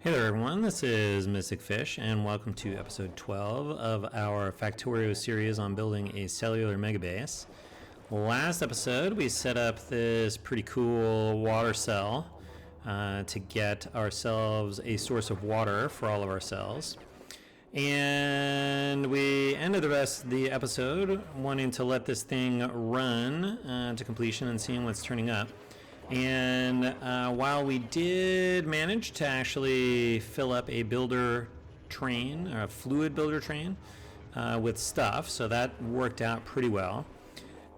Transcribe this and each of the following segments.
Hey there everyone, this is Mystic Fish and welcome to episode 12 of our Factorio series on building a cellular megabase. Last episode we set up this pretty cool water cell to get ourselves a source of water for all of our cells. And we ended the rest of the episode wanting to let this thing run to completion and seeing what's turning up. And while we did manage to actually fill up a builder train, or a fluid builder train, with stuff, so that worked out pretty well.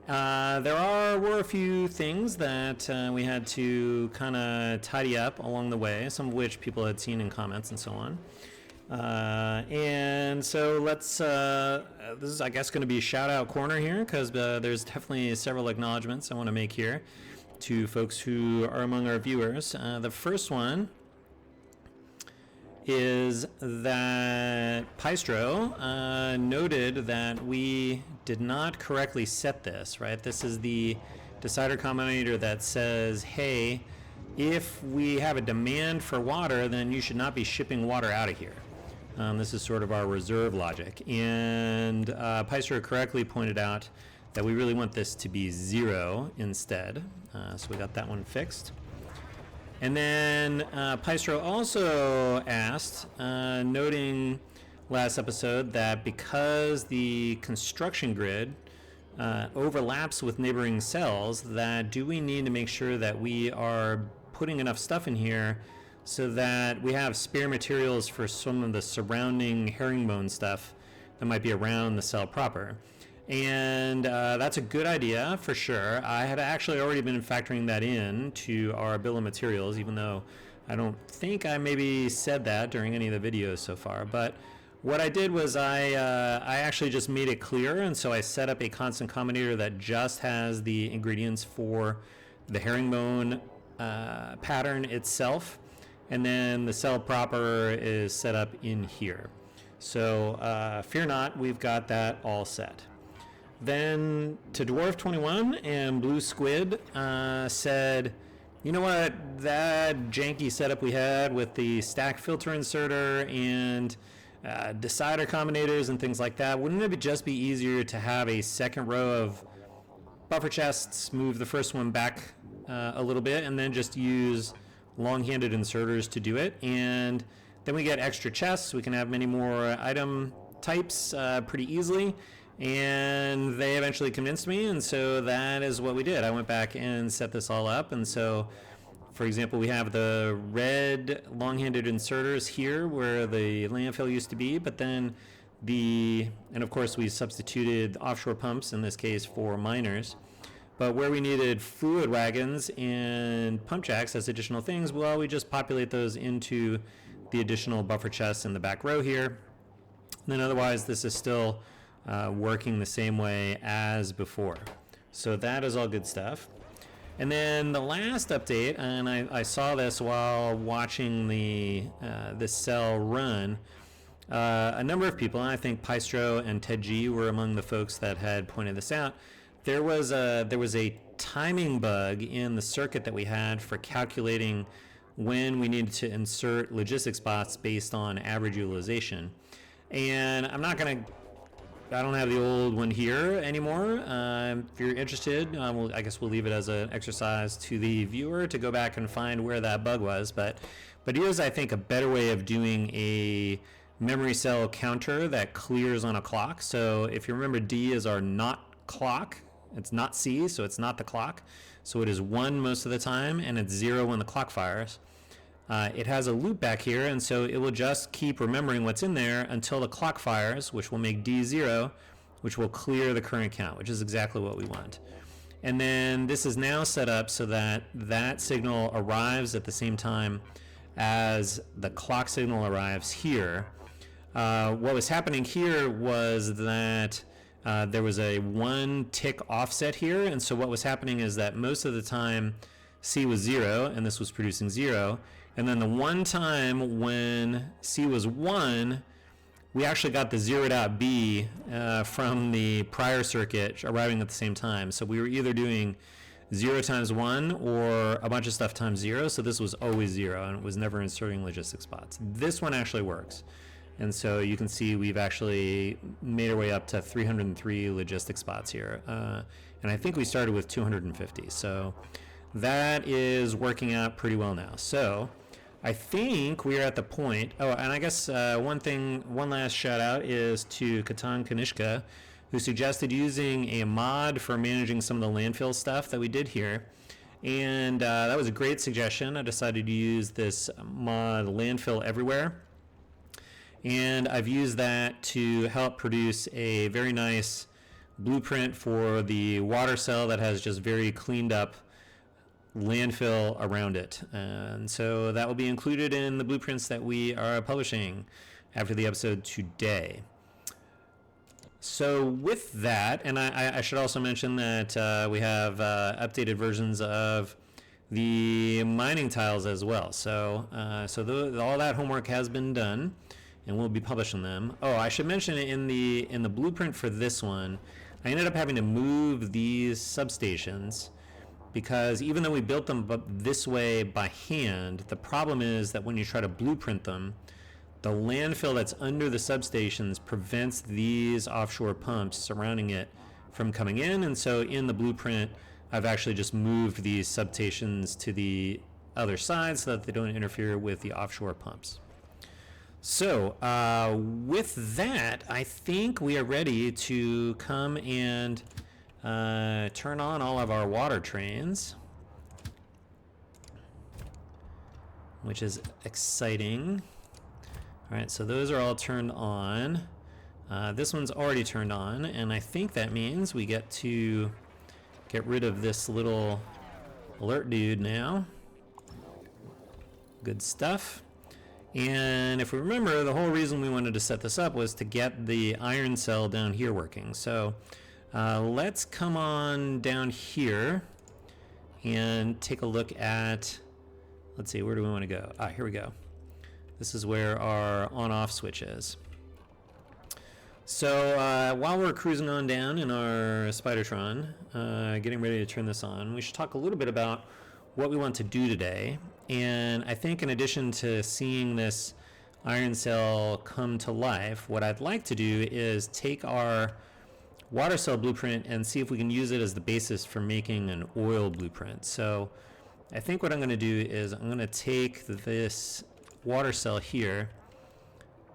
There were a few things that we had to kind of tidy up along the way, some of which people had seen in comments and so on. And so let's, this is I guess going to be a shout out corner here, because there's definitely several acknowledgements I want to make here to folks who are among our viewers. The first one is that Pystro noted that we did not correctly set this, right? This is the decider combinator that says, hey, if we have a demand for water, then you should not be shipping water out of here. This is sort of our reserve logic. And Pystro correctly pointed out that we really want this to be 0 instead. So we got that one fixed. And then Pystro also asked, noting last episode that because the construction grid overlaps with neighboring cells, that do we need to make sure that we are putting enough stuff in here so that we have spare materials for some of the surrounding herringbone stuff that might be around the cell proper. And that's a good idea for sure. I had actually already been factoring that in to our bill of materials, even though I don't think I maybe said that during any of the videos so far. But what I did was I actually just made it clear, and so I set up a constant combinator that just has the ingredients for the herringbone pattern itself, and then the cell proper is set up in here. So fear not, we've got that all set. Then to Dwarf 21 and Blue Squid said, you know what, that janky setup we had with the stack filter inserter and decider combinators and things like that, wouldn't it just be easier to have a second row of buffer chests, move the first one back a little bit, and then just use long-handed inserters to do it? And then we get extra chests. We can have many more item types pretty easily. And they eventually convinced me, and so that is what we did. I went back and set this all up, and so, for example, we have the red long-handed inserters here where the landfill used to be, but then and of course we substituted offshore pumps in this case for miners. But where we needed fluid wagons and pump jacks as additional things, well, we just populate those into the additional buffer chests in the back row here. And then otherwise, this is still working the same way as before. So that is all good stuff. And then the last update, and I saw this while watching this cell run, a number of people, and I think Pystro and Ted G were among the folks that had pointed this out. There was a timing bug in the circuit that we had for calculating when we needed to insert logistics bots based on average utilization. And I don't have the old one here anymore. If you're interested, I guess we'll leave it as an exercise to the viewer to go back and find where that bug was. But here's, I think, a better way of doing a memory cell counter that clears on a clock. So if you remember, D is our not clock. It's not C, so it's not the clock. So it is 1 most of the time, and it's 0 when the clock fires. It has a loop back here, and so it will just keep remembering what's in there until the clock fires, which will make D 0, which will clear the current count, which is exactly what we want. And then this is now set up so that that signal arrives at the same time as the clock signal arrives here. What was happening here was that there was a 1 tick offset here, and so what was happening is that most of the time C was 0, and this was producing 0. And then the one time when C was 1, we actually got the zeroed out B from the prior circuit arriving at the same time. So we were either doing 0 times 1 or a bunch of stuff times 0. So this was always 0 and it was never inserting logistic spots. This one actually works. And so you can see we've actually made our way up to 303 logistic spots here. And I think we started with 250. So that is working out pretty well now. So I think we are at the point. Oh, and I guess one last shout out is to Katan Kanishka, who suggested using a mod for managing some of the landfill stuff that we did here. And that was a great suggestion. I decided to use this mod Landfill Everywhere. And I've used that to help produce a very nice blueprint for the water cell that has just very cleaned up landfill around it. And so that will be included in the blueprints that we are publishing after the episode today. So with that, and I should also mention that we have updated versions of the mining tiles as well. So all that homework has been done, and we'll be publishing them. Oh, I should mention in the blueprint for this one, I ended up having to move these substations because even though we built them this way by hand, the problem is that when you try to blueprint them, the landfill that's under the substations prevents these offshore pumps surrounding it from coming in. And so in the blueprint, I've actually just moved these substations to the other side so that they don't interfere with the offshore pumps. So with that, I think we are ready to come and turn on all of our water trains, which is exciting. All right, so those are all turned on. This one's already turned on, and I think that means we get to get rid of this little alert dude now. Good stuff. And if we remember, the whole reason we wanted to set this up was to get the iron cell down here working. So let's come on down here and take a look at, let's see, where do we want to go? Here we go. This is where our on-off switch is. So while we're cruising on down in our Spidertron, getting ready to turn this on, we should talk a little bit about what we want to do today. And I think in addition to seeing this iron cell come to life, what I'd like to do is take our water cell blueprint and see if we can use it as the basis for making an oil blueprint. So I think what I'm going to do is I'm going to take this water cell here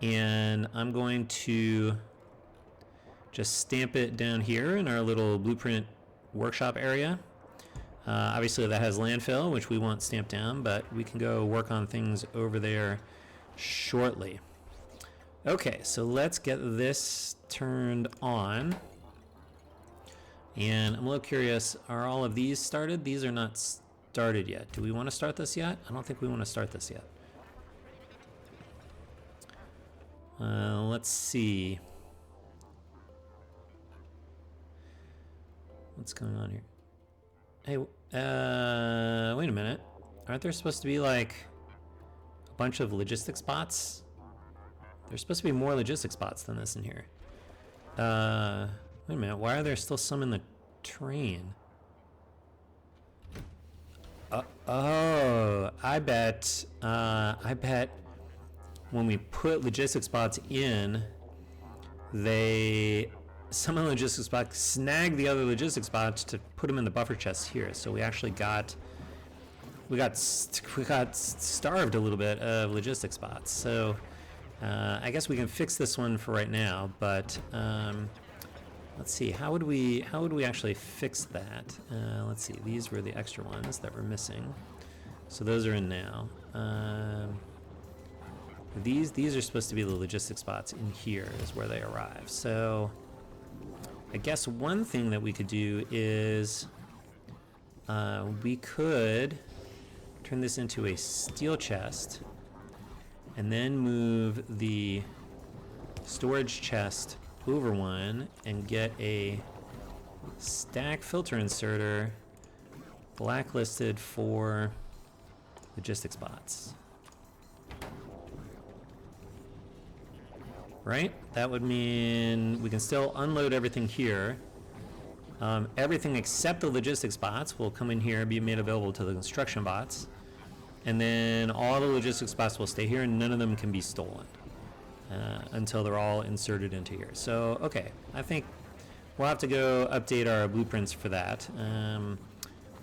and I'm going to just stamp it down here in our little blueprint workshop area. Obviously that has landfill, which we want stamped down, but we can go work on things over there shortly. Okay, so let's get this turned on. And I'm a little curious, are all of these started? These are not started yet. Do we want to start this yet? I don't think we want to start this yet. Let's see. What's going on here? Hey, wait a minute. Aren't there supposed to be like a bunch of logistic spots? There's supposed to be more logistic spots than this in here. Wait a minute. Why are there still some in the train? Oh, I bet when we put logistic spots in, some of the logistic spots snag the other logistic spots to put them in the buffer chests here. So we actually got starved a little bit of logistic spots. So I guess we can fix this one for right now. But let's see, how would we actually fix that? Let's see, these were the extra ones that were missing. So those are in now. These are supposed to be the logistic spots in here is where they arrive. So I guess one thing that we could do is we could turn this into a steel chest and then move the storage chest over one and get a stack filter inserter blacklisted for logistic spots. Right? That would mean we can still unload everything here, Everything except the logistics bots will come in here and be made available to the construction bots. And then all the logistics bots will stay here and none of them can be stolen until they're all inserted into here. So, okay, I think we'll have to go update our blueprints for that.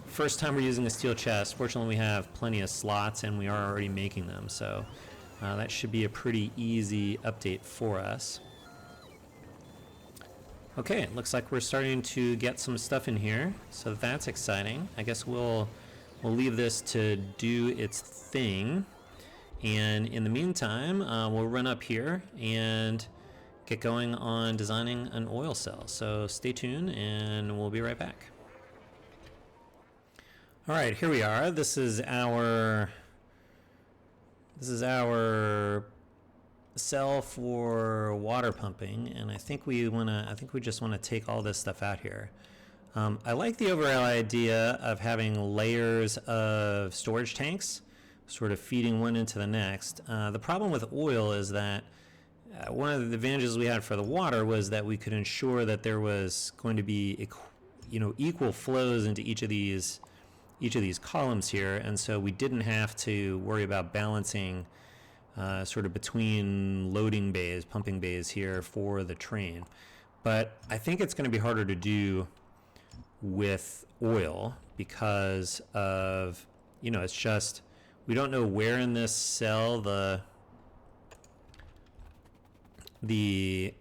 First time we're using a steel chest. Fortunately, we have plenty of slots and we are already making them. So that should be a pretty easy update for us. Okay, it looks like we're starting to get some stuff in here, so that's exciting. I guess we'll leave this to do its thing, and in the meantime, we'll run up here and get going on designing an oil cell. So stay tuned, and we'll be right back. All right, here we are. This is our cell for water pumping, and I think we just want to take all this stuff out here. I like the overall idea of having layers of storage tanks sort of feeding one into the next. The problem with oil is that one of the advantages we had for the water was that we could ensure that there was going to be equal flows into each of these columns here, and so we didn't have to worry about balancing sort of between loading bays, pumping bays here for the train. But I think it's going to be harder to do with oil because of, it's just, we don't know where in this cell the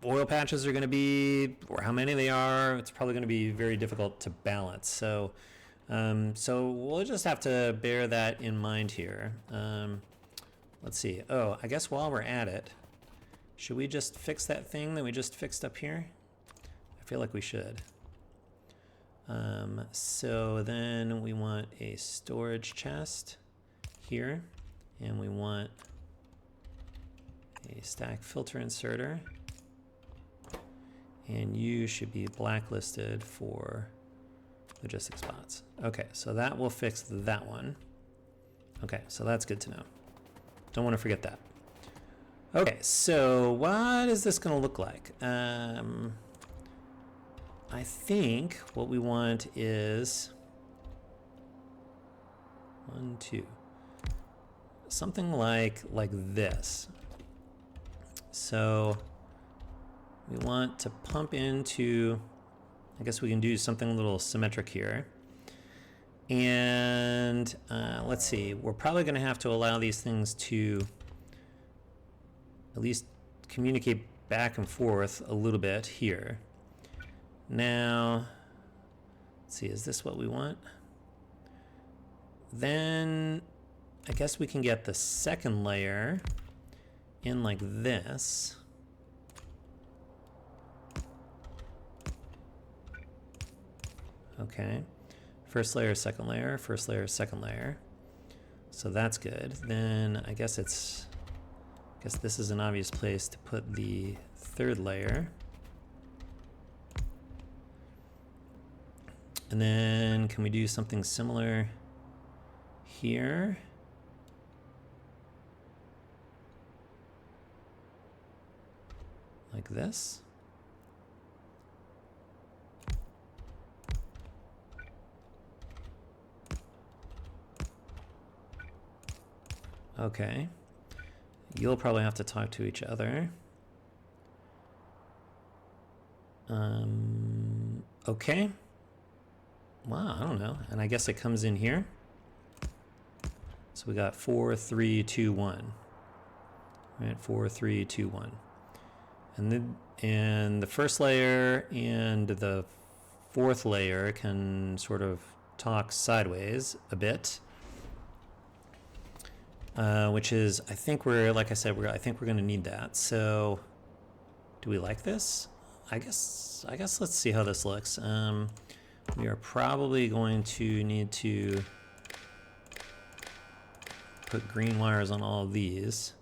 oil patches are going to be or how many they are. It's probably going to be very difficult to balance. So we'll just have to bear that in mind here. Let's see. Oh, I guess while we're at it, should we just fix that thing that we just fixed up here? I feel like we should. So then we want a storage chest here, and we want a stack filter inserter, and you should be blacklisted for logistics bots. Okay, so that will fix that one. Okay, so that's good to know. Don't want to forget that. Okay, so what is this going to look like? I think what we want is something like this. So we want to pump into, I guess we can do something a little symmetric here. And let's see, we're probably going to have to allow these things to at least communicate back and forth a little bit here. Now, let's see, is this what we want? Then I guess we can get the second layer in like this. Okay. First layer, second layer, first layer, second layer. So that's good. Then I guess this is an obvious place to put the third layer. And then can we do something similar here? Like this? Okay. You'll probably have to talk to each other. Okay. Wow, I don't know. And I guess it comes in here. So we got 4, 3, 2, 1. Right, 4, 3, 2, 1. And the first layer and the fourth layer can sort of talk sideways a bit. Which is, I think like I said, I think we're going to need that. So, do we like this? I guess let's see how this looks. We are probably going to need to put green wires on all of these,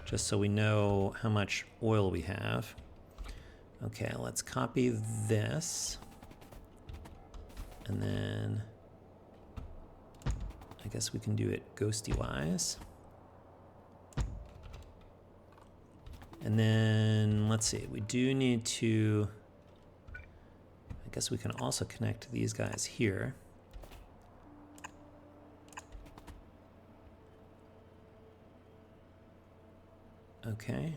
just so we know how much oil we have. Okay, let's copy this, and then I guess we can do it ghosty-wise. And then, let's see, we do need to guess we can also connect these guys here. Okay.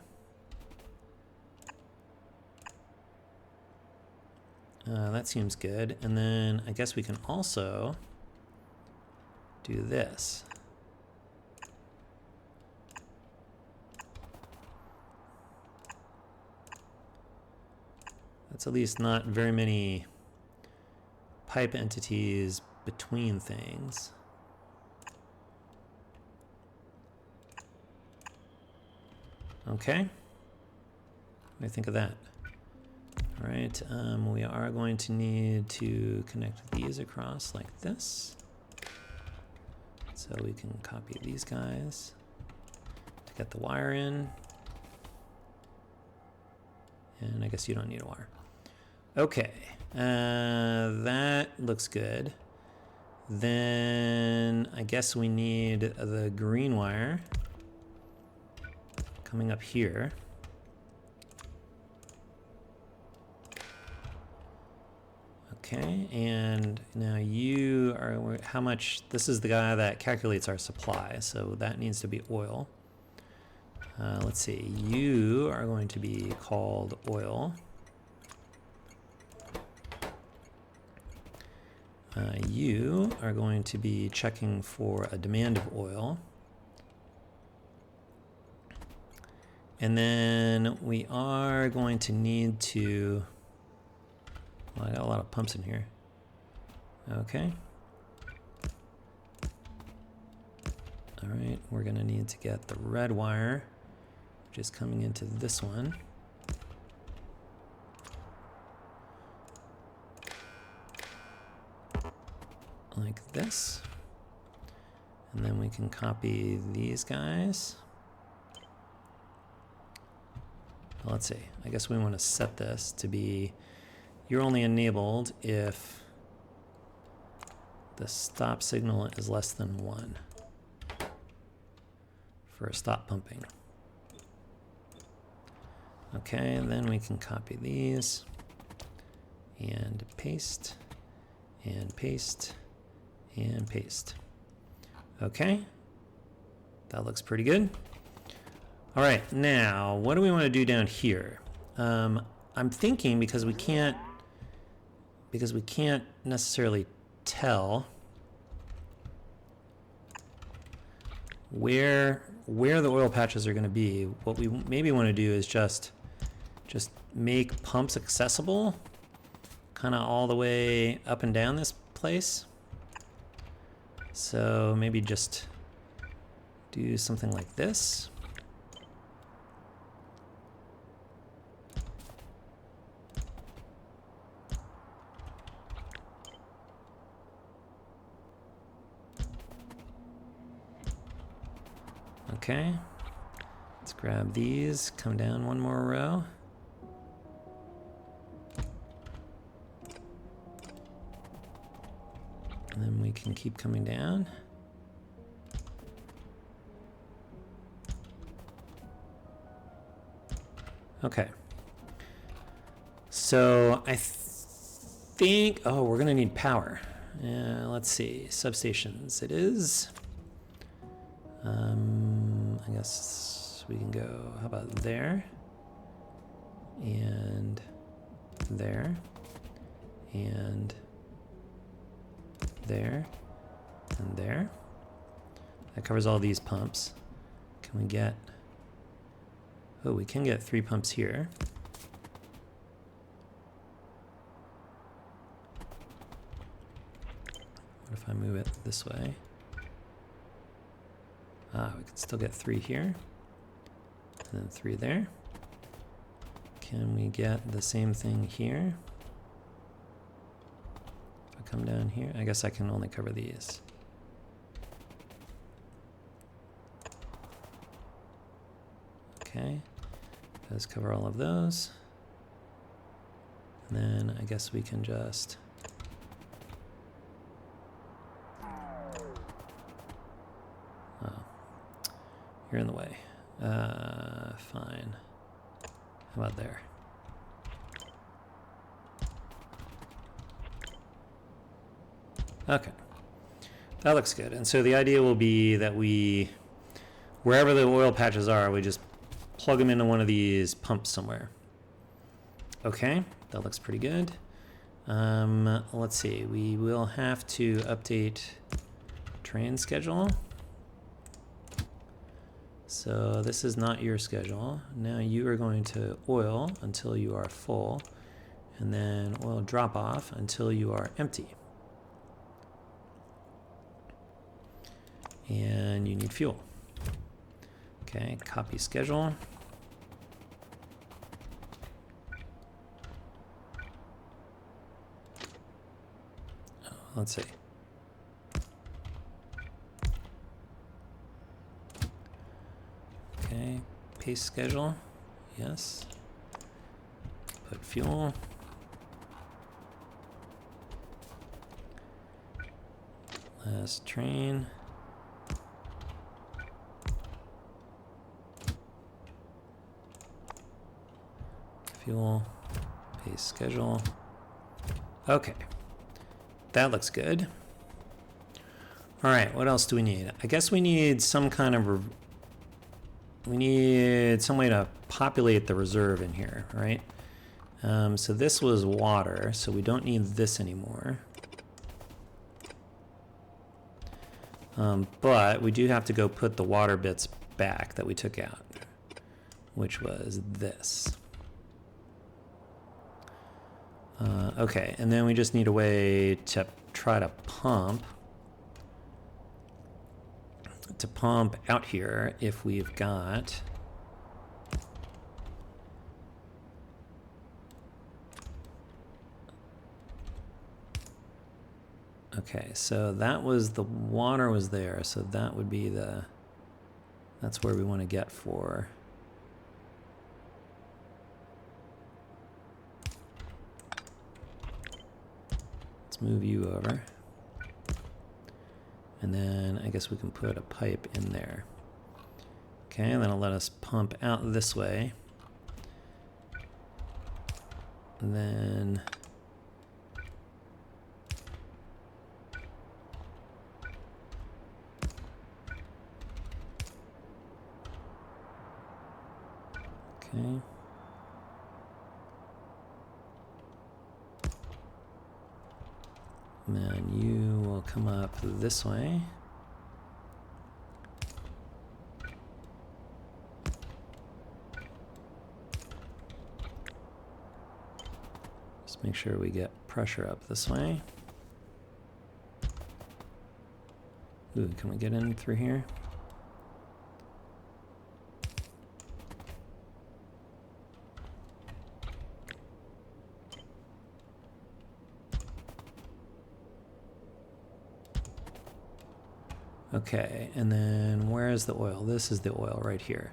That seems good. And then I guess we can also do this. That's at least not very many pipe entities between things. Okay. What do you think of that? All right, we are going to need to connect these across like this. So we can copy these guys to get the wire in. And I guess you don't need a wire. Okay, that looks good. Then I guess we need the green wire coming up here. Okay, and now you are, how much, this is the guy that calculates our supply, so that needs to be oil. Let's see, you are going to be called oil. You are going to be checking for a demand of oil. And then we are going to need to, well, I got a lot of pumps in here. Okay. All right, we're gonna need to get the red wire, which is coming into this one. Like this. And then we can copy these guys. Well, let's see, I guess we want to set this to be, you're only enabled if the stop signal is less than 1 for a stop pumping. Okay, and then we can copy these and paste and paste and paste. Okay, that looks pretty good. All right, now what do we want to do down here? I'm thinking because we can't necessarily tell where the oil patches are going to be. What we maybe want to do is just make pumps accessible, kind of all the way up and down this place. So maybe just do something like this. Okay, let's grab these, come down one more row. And then we can keep coming down. Okay. So I think, oh, we're gonna need power. Let's see, substations. It is. I guess we can go, how about there? And there. And there. And there. That covers all these pumps. Can we get, oh, we can get 3 pumps here. What if I move it this way? We can still get 3 here, and then 3 there. Can we get the same thing here? If I come down here, I guess I can only cover these. Okay, does cover all of those. And then I guess we can just you're in the way. Fine. How about there? Okay, that looks good. And so the idea will be that we, wherever the oil patches are, we just plug them into one of these pumps somewhere. Okay, that looks pretty good. Let's see, we will have to update train schedule. So this is not your schedule. Now you are going to oil until you are full, and then oil drop off until you are empty. And you need fuel. Okay, copy schedule. Let's see. Okay, paste schedule. Yes. Put fuel. Last train. Fuel. Paste schedule. Okay. That looks good. All right, what else do we need? I guess we need some kind of, we need some way to populate the reserve in here, right? So this was water, so we don't need this anymore. But we do have to go put the water bits back that we took out, which was this. Okay, and then we just need a way to try to pump out here if we've got okay, so that was the water was there, so that would be the, that's where we want to get for. Move you over, and then I guess we can put a pipe in there. Okay, and then it'll let us pump out this way, and then okay. And then you will come up this way. Just make sure we get pressure up this way. Ooh, can we get in through here? Okay, and then where is the oil? This is the oil right here.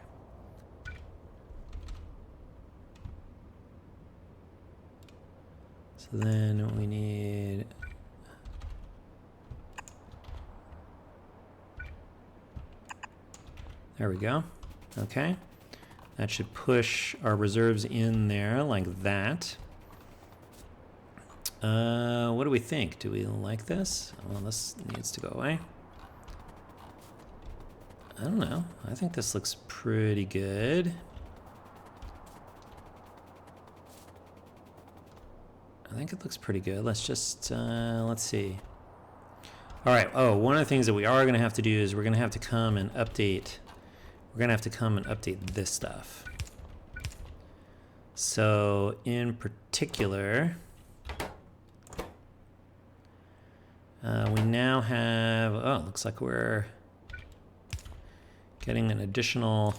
So then we need there we go. Okay, that should push our reserves in there like that. What do we think? Do we like this? Well, this needs to go away. I don't know. I think this looks pretty good. I think it looks pretty good. Let's just, let's see. All right. Oh, one of the things that we are going to have to do is we're going to have to come and update. We're going to have to come and update this stuff. So in particular, we now have, oh, it looks like we're getting an additional.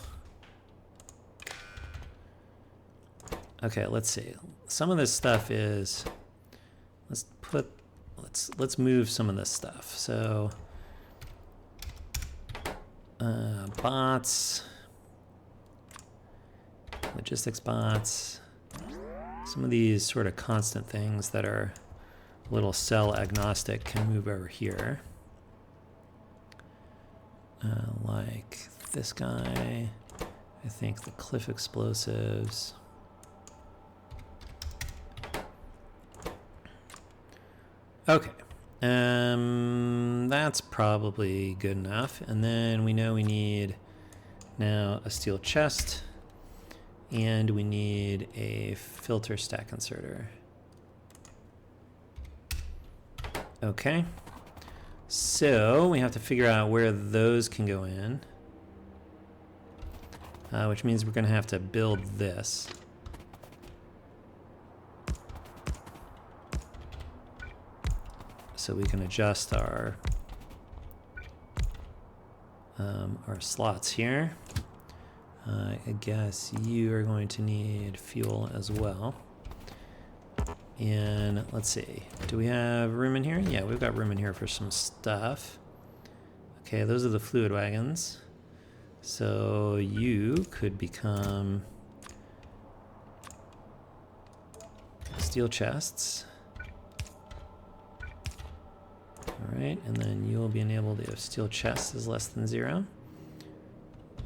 Okay, let's see. Some of this stuff is, let's move some of this stuff. So bots, logistics bots, some of these sort of constant things that are a little cell agnostic can move over here. Like this guy, I think the cliff explosives. Okay, That's probably good enough. And then we know we need now a steel chest, and we need a filter stack inserter. Okay. So we have to figure out where those can go in, which means we're going to have to build this. So we can adjust our slots here. I guess you are going to need fuel as well. And let's see, do we have room in here? Yeah, we've got room in here for some stuff. Okay, those are the fluid wagons. So you could become steel chests. All right, and then you'll be enabled if steel chest is less than 0.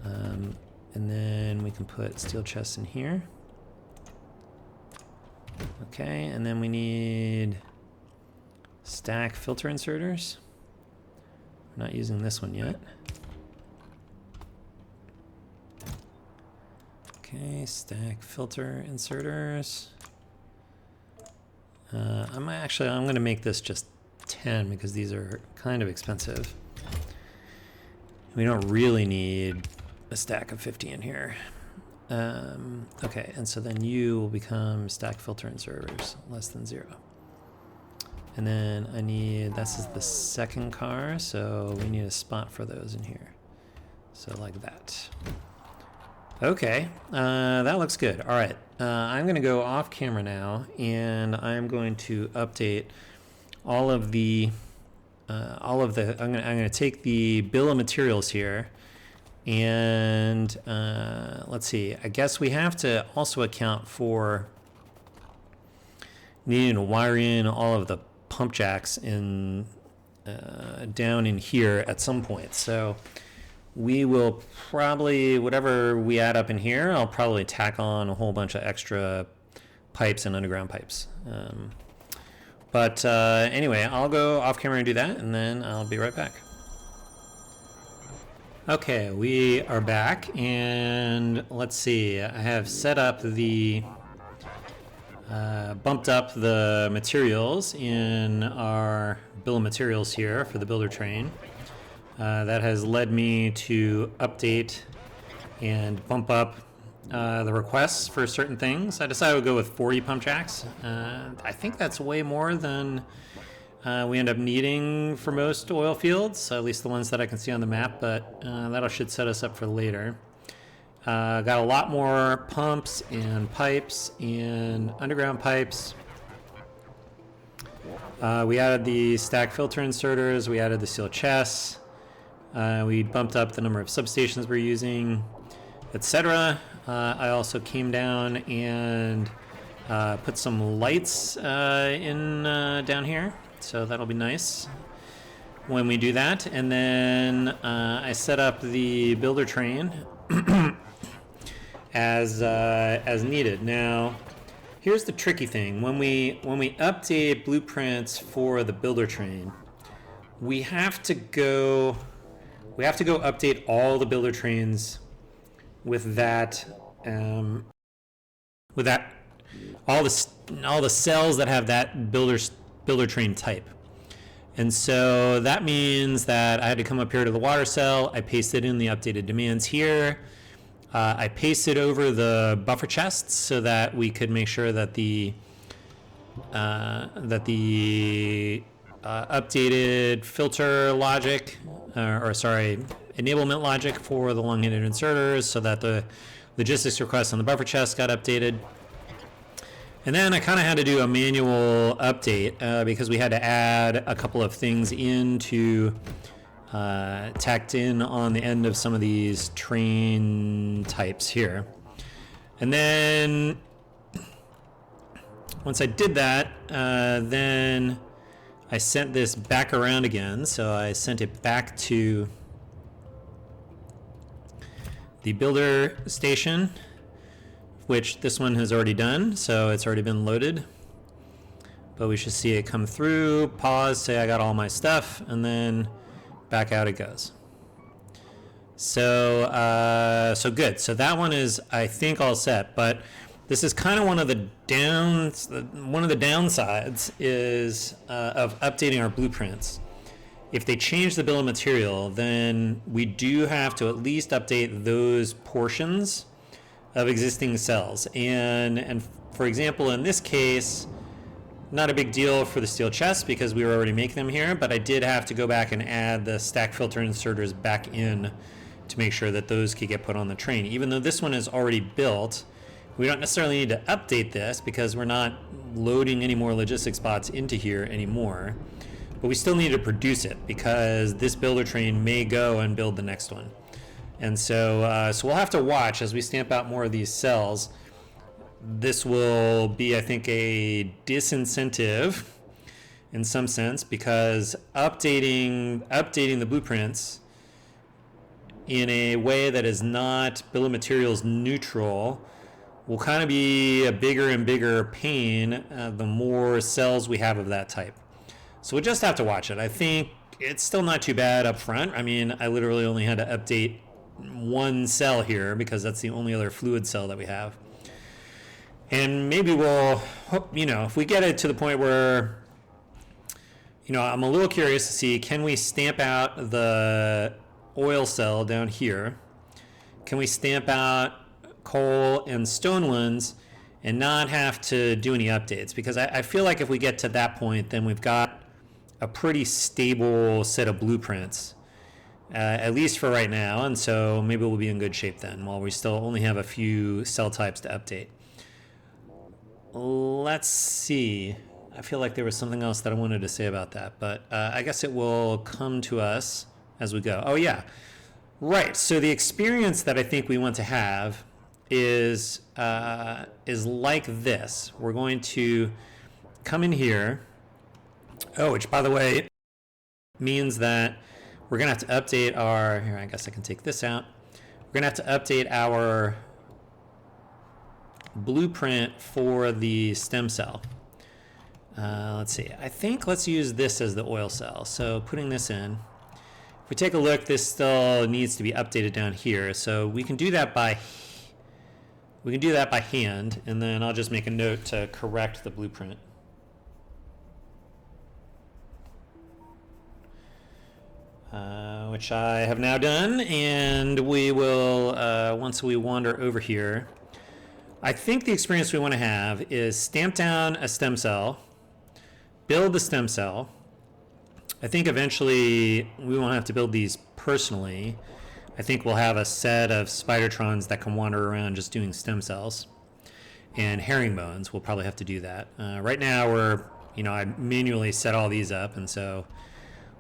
And then we can put steel chests in here. Okay, and then we need stack filter inserters. We're not using this one yet. Okay, stack filter inserters. I'm going to make this just 10 because these are kind of expensive. We don't really need a stack of 50 in here. Okay, and so then you will become stack filter inserters less than 0. And then I need, this is the second car, so we need a spot for those in here. So like that. Okay, that looks good. All right, I'm going to go off camera now, and I'm going to update all of the, I'm going to take the bill of materials here. And let's see, I guess we have to also account for needing to wire in all of the pump jacks in down in here at some point. So we will probably, whatever we add up in here, I'll probably tack on a whole bunch of extra pipes and underground pipes. But anyway, I'll go off camera and do that, and then I'll be right back. Okay, we are back, and let's see, I have set up the, bumped up the materials in our bill of materials here for the builder train. That has led me to update and bump up the requests for certain things. I decided I would go with 40 pump jacks. I think that's way more than we end up needing for most oil fields, at least the ones that I can see on the map, but that should set us up for later. Got a lot more pumps and pipes and underground pipes. We added the stack filter inserters, we added the steel chests, we bumped up the number of substations we're using, etc. I also came down and put some lights in down here. So that'll be nice when we do that. And then I set up the builder train as needed. Now, here's the tricky thing. When we update blueprints for the builder train, we have to go update all the builder trains with that all the cells that have that builder train type. And so that means that I had to come up here to the water cell. I pasted in the updated demands here. I pasted over the buffer chests so that we could make sure that the updated filter logic, enablement logic for the long-handed inserters, so that the logistics requests on the buffer chest got updated. And then I kind of had to do a manual update because we had to add a couple of things into tacked in on the end of some of these train types here. And then once I did that, then I sent this back around again. So I sent it back to the builder station, which this one has already done, so it's already been loaded. but we should see it come through, pause, say I got all my stuff, and then back out it goes. So good. So that one is, I think, all set. But this is kind of one of the downsides is of updating our blueprints. If they change the bill of material, then we do have to at least update those portions of existing cells. And for example, in this case, not a big deal for the steel chest because we were already making them here, but I did have to go back and add the stack filter inserters back in to make sure that those could get put on the train. Even though this one is already built, we don't necessarily need to update this because we're not loading any more logistics bots into here anymore. But we still need to produce it because this builder train may go and build the next one. And so we'll have to watch as we stamp out more of these cells. This will be, I think, a disincentive in some sense because updating the blueprints in a way that is not bill of materials neutral will kind of be a bigger and bigger pain the more cells we have of that type. So we just have to watch it. I think it's still not too bad up front. I mean, I literally only had to update one cell here because that's the only other fluid cell that we have. And maybe we'll, if we get it to the point where, I'm a little curious to see, can we stamp out the oil cell down here? Can we stamp out coal and stone ones and not have to do any updates? Because I feel like if we get to that point, then we've got a pretty stable set of blueprints, at least for right now. And so maybe we'll be in good shape then while we still only have a few cell types to update. Let's see. I feel like there was something else that I wanted to say about that, but I guess it will come to us as we go. Oh yeah, right. So the experience that I think we want to have is like this. We're going to come in here. Oh, which by the way means that we're gonna have to update our. Here, I guess I can take this out. We're gonna have to update our blueprint for the stem cell. Let's see. I think let's use this as the oil cell. So putting this in. If we take a look, this still needs to be updated down here. So we can do that by hand, and then I'll just make a note to correct the blueprint. Which I have now done, and we will, once we wander over here, I think the experience we want to have is stamp down a stem cell, build the stem cell. I think eventually we won't have to build these personally. I think we'll have a set of Spidertrons that can wander around just doing stem cells. And herringbones, we'll probably have to do that. Right now I manually set all these up, and so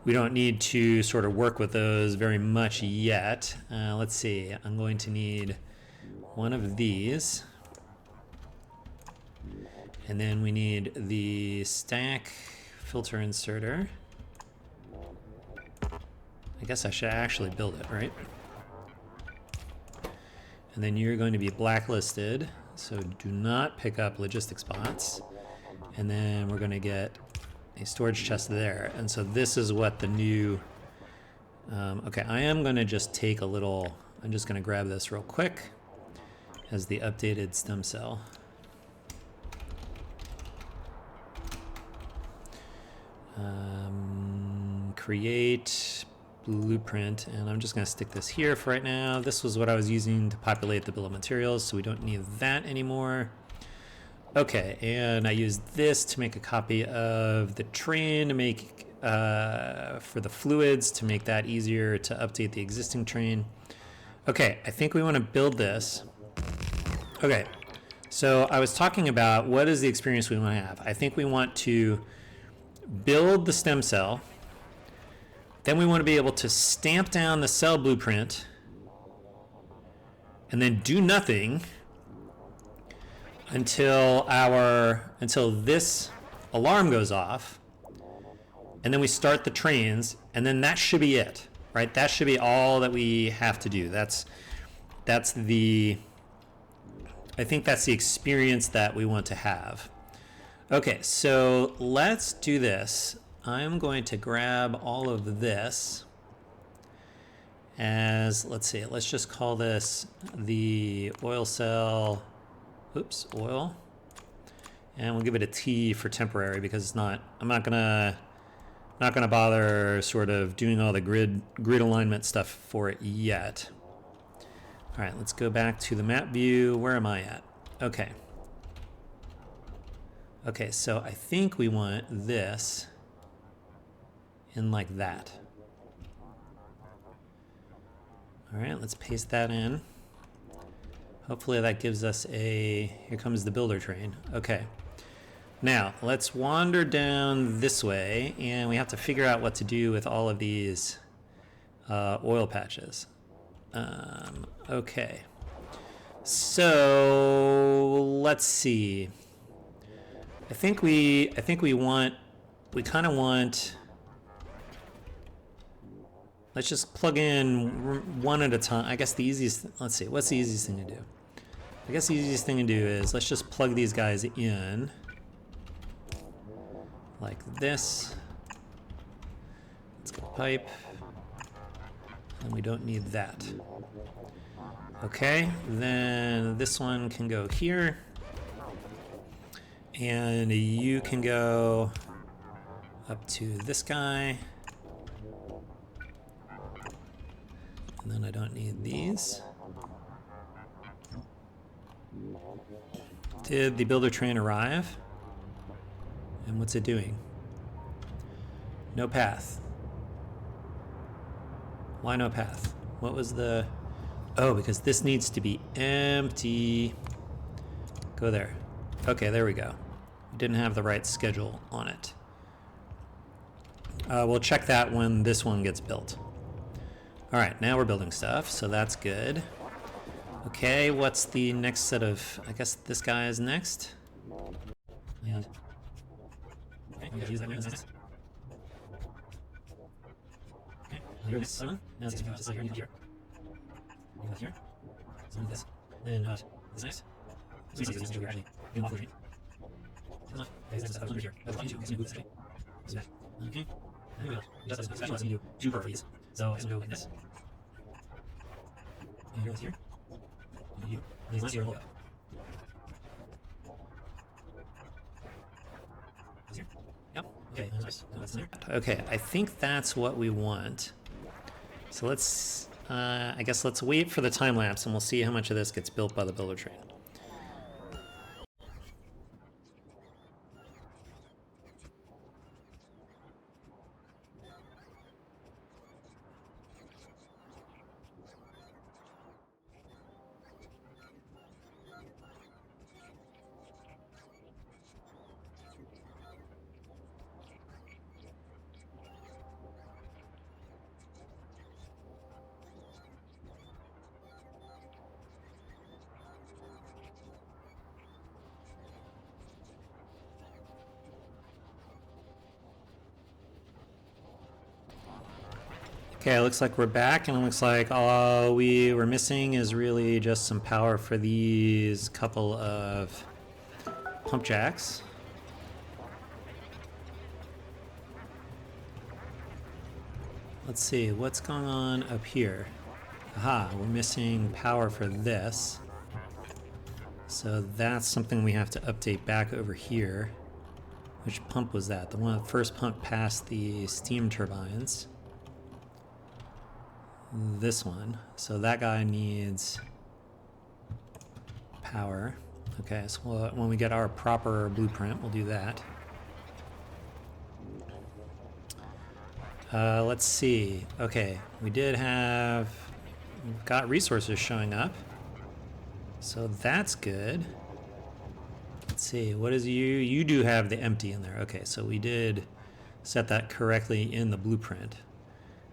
we don't need to sort of work with those very much yet. Let's see, I'm going to need one of these. And then we need the stack filter inserter. I guess I should actually build it, right? And then you're going to be blacklisted, so do not pick up logistics bots. And then we're going to get a storage chest there. And so this is what the new... okay, I am going to just take a little... I'm just going to grab this real quick as the updated stem cell. Create blueprint, and I'm just going to stick this here for right now. This was what I was using to populate the bill of materials, so we don't need that anymore. Okay, and I used this to make a copy of the train to make for the fluids to make that easier to update the existing train. Okay, I think we want to build this. Okay, so I was talking about what is the experience we want to have. I think we want to build the stem cell. Then we want to be able to stamp down the cell blueprint and then do nothing until this alarm goes off, and then we start the trains, and then that should be it, right? That should be all that we have to do. I think that's the experience that we want to have. Okay, so let's do this. I'm going to grab all of this as, let's see, let's just call this the oil cell, oops, oil. And we'll give it a T for temporary because it's not, I'm not gonna bother sort of doing all the grid alignment stuff for it yet. All right, let's go back to the map view. Where am I at? Okay. Okay, so I think we want this in like that. All right, let's paste that in. Hopefully that gives us a, here comes the builder train. Okay. Now, let's wander down this way, and we have to figure out what to do with all of these oil patches. Okay. So, let's see. I think we kind of want, let's just plug in one at a time. I guess the easiest, let's see, what's the easiest thing to do? I guess the easiest thing to do is let's just plug these guys in like this. Let's go pipe. And we don't need that. Okay, then this one can go here. And you can go up to this guy. And then I don't need these. Did the builder train arrive? And what's it doing? No path. Why no path? What was the... Oh, because this needs to be empty. Go there. Okay, there we go. We didn't have the right schedule on it. We'll check that when this one gets built. All right, now we're building stuff, so that's good. Okay, what's the next set of... I guess this guy is next. And... Okay, we gotta use that one. That's okay, here's this one. Now let's just here, here. Here. So this. Then this next. So we see this here actually. You want to okay, this under here. That's one, two. It's gonna move this way. So that. Okay. And we will. Just as special as we do two per these. So it's gonna go like this. And here goes here. And you. And these lines here will go. Here. Yep. Okay. That's there. Okay. I think that's what we want. So let's. I guess let's wait for the time lapse, and we'll see how much of this gets built by the builder train. Okay, it looks like we're back, and it looks like all we were missing is really just some power for these couple of pump jacks. Let's see, what's going on up here? Aha, we're missing power for this. So that's something we have to update back over here. Which pump was that? The one that first pump past the steam turbines. This one. So that guy needs power. Okay, so when we get our proper blueprint, we'll do that. Let's see. Okay, we've got resources showing up. So that's good. Let's see, what is you do have the empty in there. Okay, so we did set that correctly in the blueprint.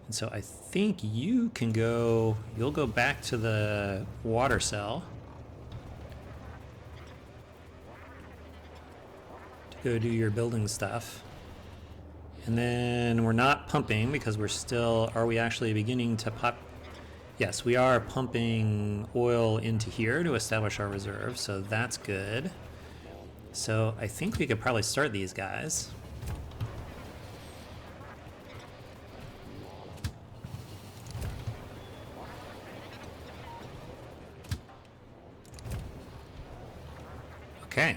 And so I think you'll go back to the water cell to go do your building stuff. And then we're not pumping because are we actually beginning to pop? Yes, we are pumping oil into here to establish our reserve, so that's good. So I think we could probably start these guys. Okay.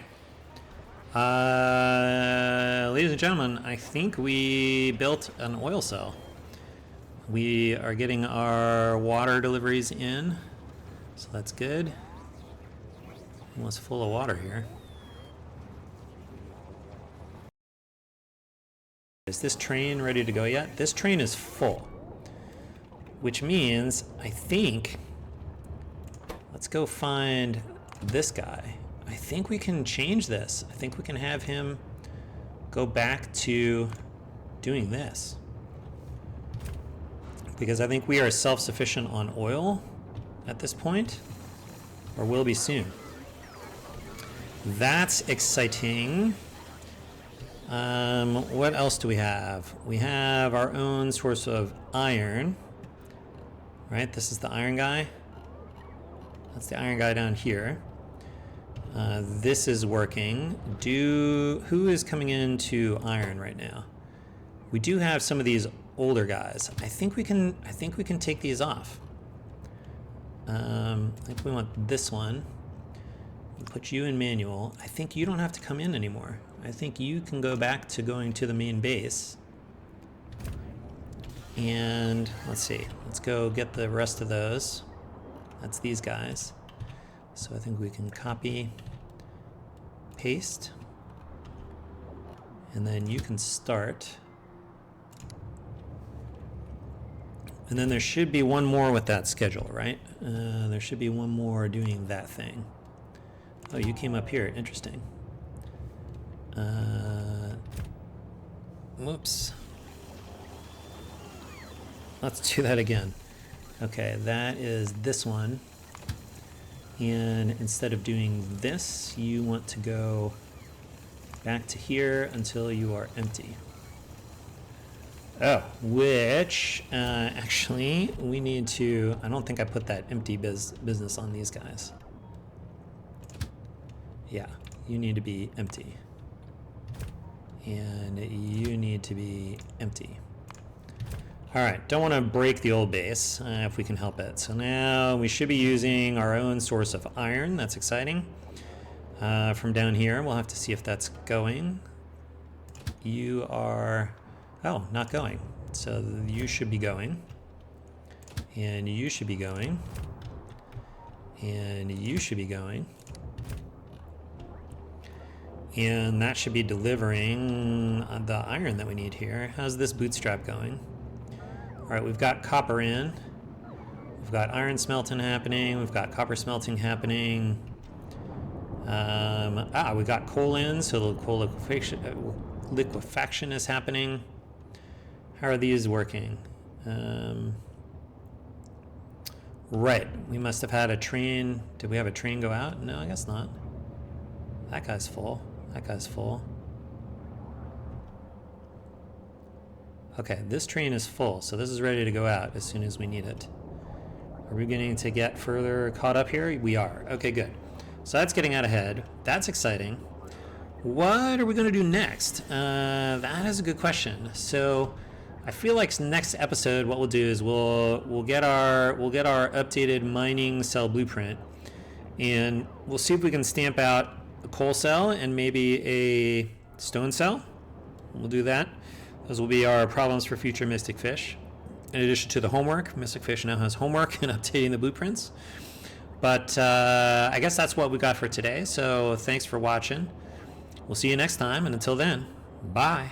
Ladies and gentlemen, I think we built an oil cell. We are getting our water deliveries in, so that's good. Almost full of water here. Is this train ready to go yet? This train is full, which means I think, let's go find this guy. I think we can change this. I think we can have him go back to doing this, because I think we are self-sufficient on oil at this point, or will be soon. That's exciting. What else do we have? We have our own source of iron, right? This is the iron guy. That's the iron guy down here. This is working. Who is coming into iron right now? We do have some of these older guys. I think we can take these off. I think we want this one. We'll put you in manual. I think you don't have to come in anymore. I think you can go back to going to the main base. And let's see. Let's go get the rest of those. That's these guys. So I think we can copy, paste, and then you can start. And then there should be one more with that schedule, right? There should be one more doing that thing. Oh, you came up here. Interesting. Whoops. Let's do that again. Okay, that is this one. And instead of doing this, you want to go back to here until you are empty. Oh, which actually we need to, I don't think I put that empty business on these guys. Yeah, you need to be empty. And you need to be empty. All right, don't want to break the old base if we can help it. So now we should be using our own source of iron. That's exciting. From down here, we'll have to see if that's going. You are, oh, not going. So you should be going. And you should be going. And you should be going. And that should be delivering the iron that we need here. How's this bootstrap going? All right, we've got copper in. We've got iron smelting happening. We've got copper smelting happening. We got coal in, so the coal liquefaction is happening. How are these working? Right, we must have had a train. Did we have a train go out? No, I guess not. That guy's full. That guy's full. Okay, this train is full, so this is ready to go out as soon as we need it. Are we beginning to get further caught up here? We are. Okay, good. So that's getting out ahead. That's exciting. What are we going to do next? That is a good question. So I feel like next episode, what we'll do is we'll get our updated mining cell blueprint, and we'll see if we can stamp out a coal cell and maybe a stone cell. We'll do that. Those will be our problems for future Mystic Fish. In addition to the homework, Mystic Fish now has homework in updating the blueprints. But I guess that's what we got for today. So thanks for watching. We'll see you next time. And until then, bye.